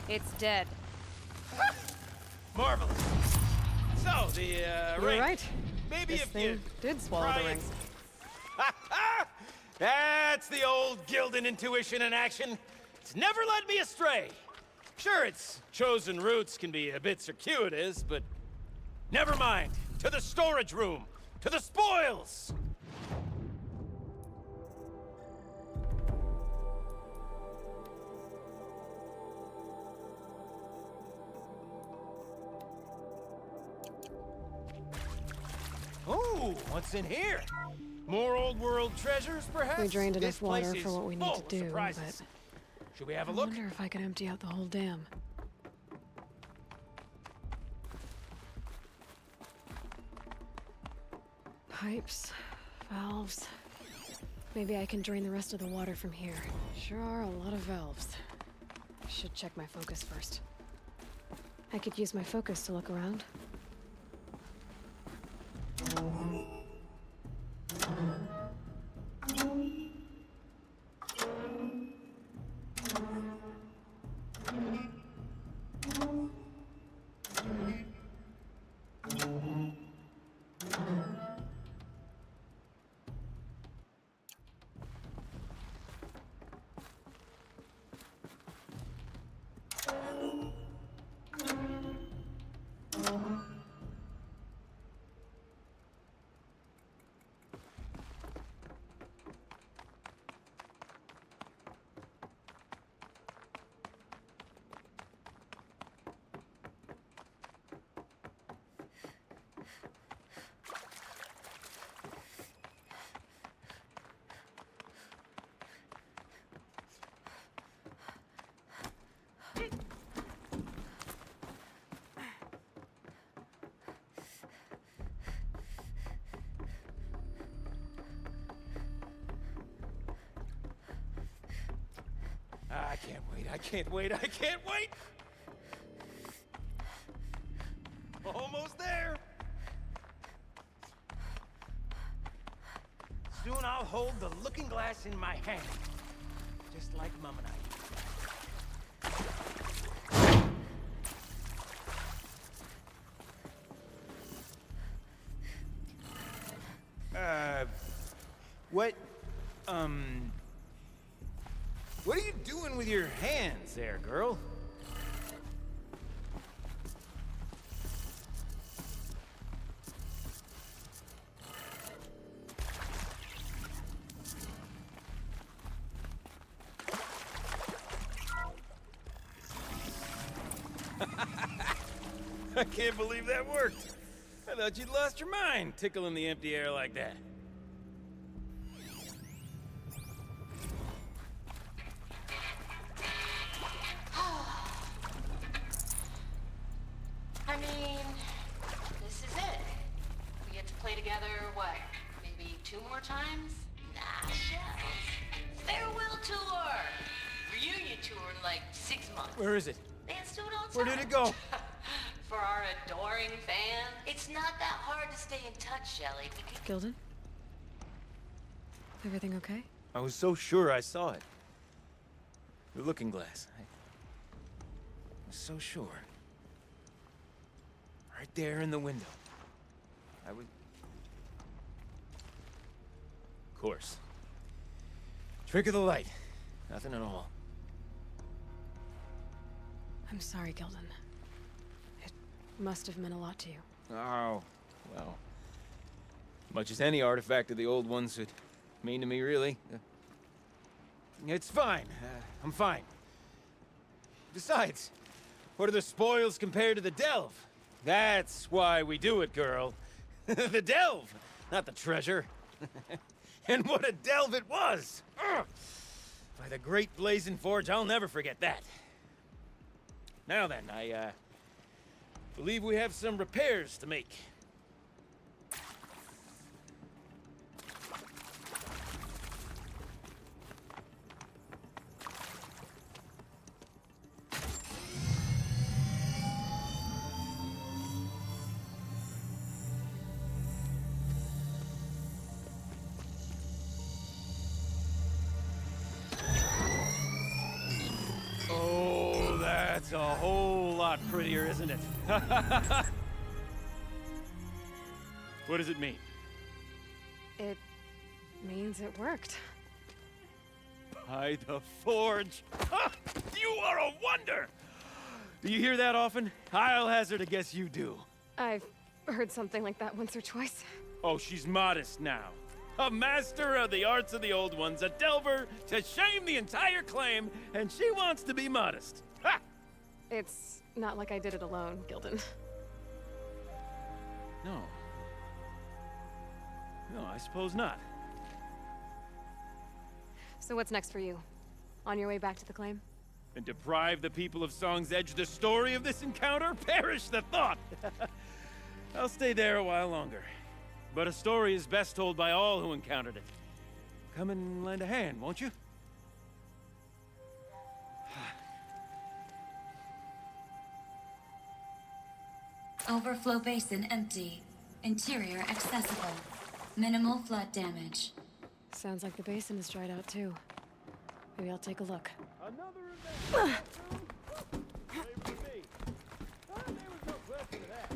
It's dead. Marvelous. So, the, You were ring. right. Maybe This if thing you did swallow try the and- rings. That's the old Gildan intuition in action. It's never led me astray. Sure, its chosen routes can be a bit circuitous, but never mind. To the storage room. To the spoils! Oh, what's in here? More old world treasures, perhaps? We drained This enough water place for is what we need full to of do, surprises. but Should we have a I look? wonder if I can empty out the whole dam. Pipes, valves. Maybe I can drain the rest of the water from here. Sure are a lot of valves. Should check my focus first. I could use my focus to look around. I can't wait, I can't wait, I can't wait! Almost there! Soon I'll hold the looking glass in my hand. Just like Mom and I. What are you doing with your hands there, girl? I can't believe that worked. I thought you'd lost your mind, tickling the empty air like that. I mean, this is it. We get to play together, what, maybe 2 more times? Nah, shells. Farewell tour! Reunion tour in like 6 months. Where is it? Fans do it all the Where time. did it go? For our adoring fans, it's not that hard to stay in touch, Shelley. Gilden? Everything okay? I was so sure I saw it. The looking glass. I was so sure. Right there in the window. I was... Of course. Trick of the light. Nothing at all. I'm sorry, Gilden. It must have meant a lot to you. Oh, well. Much as any artifact of the old ones would mean to me, really. It's fine. I'm fine. Besides, what are the spoils compared to the delve? That's why we do it, girl. The delve, not the treasure. And what a delve it was! Ugh. By the great Blazing Forge, I'll never forget that. Now then, I believe we have some repairs to make. Oh, that's a whole lot prettier, isn't it? What does it mean? It means it worked. By the Forge. Ha! You are a wonder! Do you hear that often? I'll hazard a guess you do. I've heard something like that once or twice. Oh, she's modest now. A master of the arts of the old ones, a delver to shame the entire claim, and she wants to be modest. Ha! It's not like I did it alone, Gilden. No. No, I suppose not. So what's next for you? On your way back to the claim? And deprive the people of Song's Edge the story of this encounter? Perish the thought! I'll stay there a while longer. But a story is best told by all who encountered it. Come and lend a hand, won't you? Overflow basin empty. Interior accessible. Minimal flood damage. Sounds like the basin is dried out too. Maybe I'll take a look. Another event. Wait for me. There was no question of that.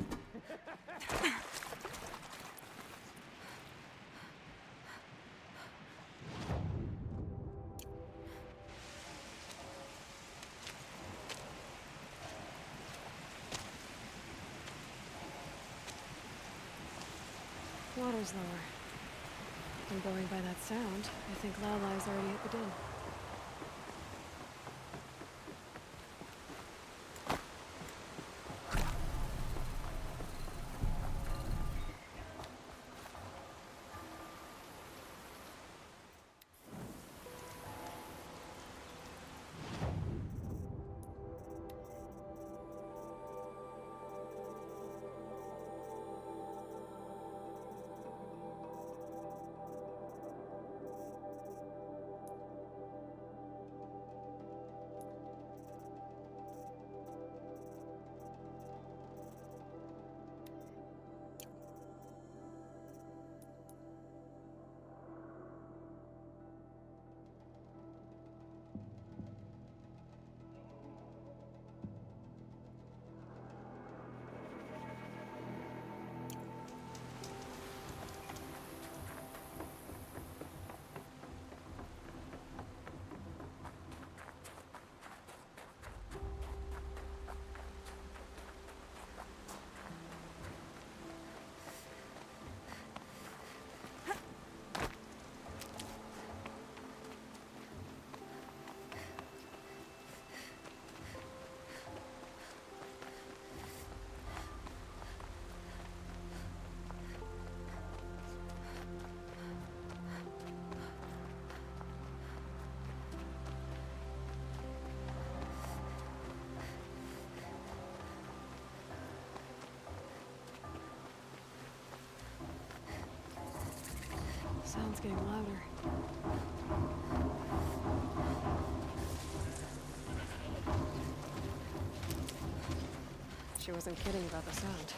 Water's lower. And going by that sound, I think Lao Lai's already at the den. Sound's getting louder. She wasn't kidding about the sound.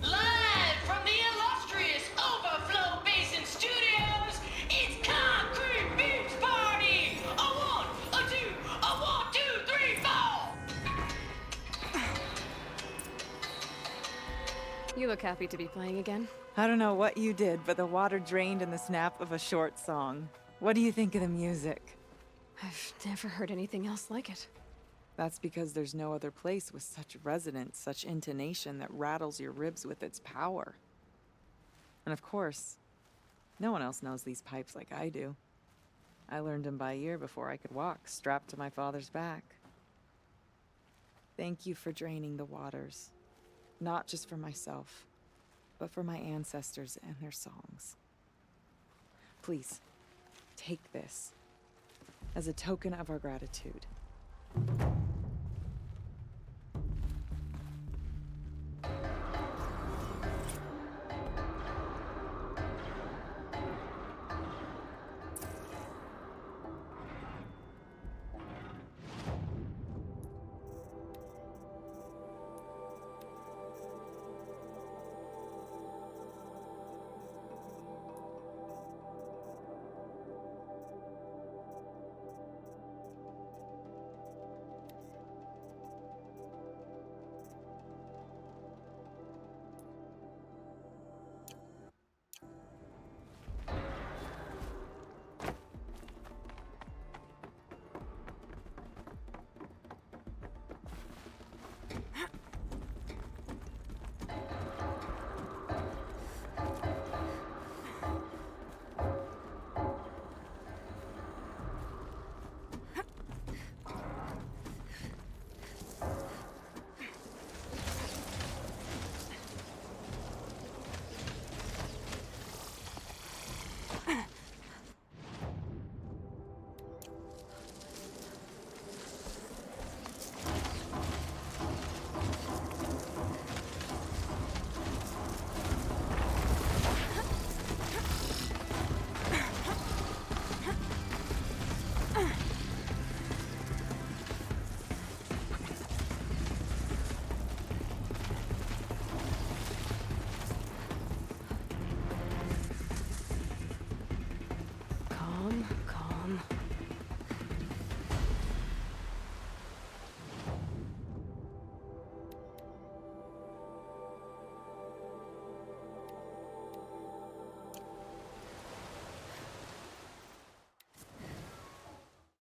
Live from the illustrious Overflow Basin Studios, it's Concrete Beach Party! A one, a two, a 1, 2, 3, 4! You look happy to be playing again. I don't know what you did, but the water drained in the snap of a short song. What do you think of the music? I've never heard anything else like it. That's because there's no other place with such resonance, such intonation that rattles your ribs with its power. And of course, no one else knows these pipes like I do. I learned them by ear before I could walk, strapped to my father's back. Thank you for draining the waters. Not just for myself, but for my ancestors and their songs. Please, take this as a token of our gratitude.